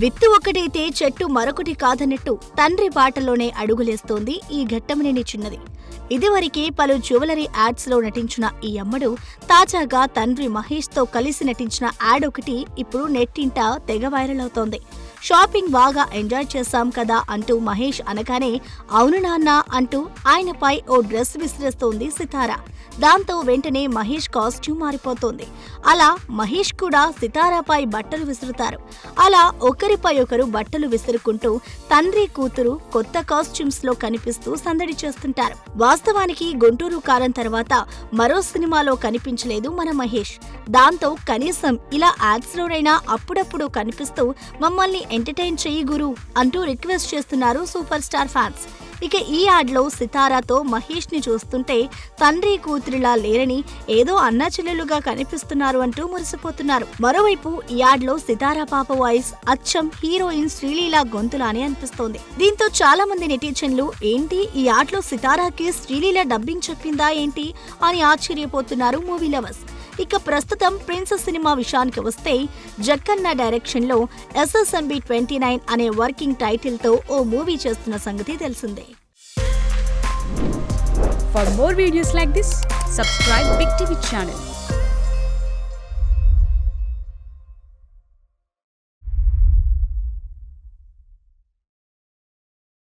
విత్తు ఒకటైతే చెట్టు మరొకటి కాదన్నట్టు తండ్రి బాటలోనే అడుగులేస్తోంది ఈ ఘట్టమనేని చిన్నది. ఇదివరకే పలు జ్యువెలరీ యాడ్స్ లో నటించిన ఈ అమ్మడు తాజాగా తండ్రి మహేష్ తో కలిసి నటించిన యాడ్ ఒకటి ఇప్పుడు నెట్టింట తెగ వైరల్ అవుతోంది. షాపింగ్ బాగా ఎంజాయ్ చేశాం కదా అంటూ మహేష్ అనగానే అవును నాన్న అంటూ ఆయనపై ఓ డ్రెస్ విసిరేస్తోంది సితార. దాంతో వెంటనే మహేష్ కాస్ట్యూమ్ మారిపోతోంది. అలా మహేష్ కూడా సితారాపై బట్టలు విసురుతారు. అలా ఒకరిపై ఒకరు బట్టలు విసురుకుంటూ తండ్రి కూతురు కొత్త కాస్ట్యూమ్స్ లో కనిపిస్తూ సందడి చేస్తుంటారు. వాస్తవానికి గుంటూరు కారం తర్వాత మరో సినిమాలో కనిపించలేదు మన మహేష్. దాంతో కనీసం ఇలా యాడ్స్ లోనైనా అప్పుడప్పుడు కనిపిస్తూ మమ్మల్ని ఎంటర్టైన్ చెయ్యి గురు అంటూ రిక్వెస్ట్ చేస్తున్నారు సూపర్ స్టార్ ఫ్యాన్స్. ఇక ఈ యాడ్ లో సితారాతో మహేష్ ని చూస్తుంటే తండ్రి కూతురిలా లేరని ఏదో అన్నా చెల్లెలుగా కనిపిస్తున్నారు అంటూ మురిసిపోతున్నారు. మరోవైపు ఈ యాడ్ లో సితారా పాప వాయిస్ అచ్చం హీరోయిన్ శ్రీలీల గొంతులానే అనిపిస్తోంది. దీంతో చాలా మంది నెటిజన్లు ఏంటి ఈ యాడ్ లో సితారాకి శ్రీలీల డబ్బింగ్ చెప్పిందా ఏంటి అని ఆశ్చర్యపోతున్నారు మూవీ లవర్స్. ఇక ప్రస్తుతం ప్రిన్సెస్ సినిమా విషయానికి వస్తే జక్కన్న డైరెక్షన్ లో SSMB 29 అనే వర్కింగ్ టైటిల్ తో ఓ మూవీ చేస్తున్న సంగతి తెలిసిందే. For more videos like this, subscribe Big TV channel.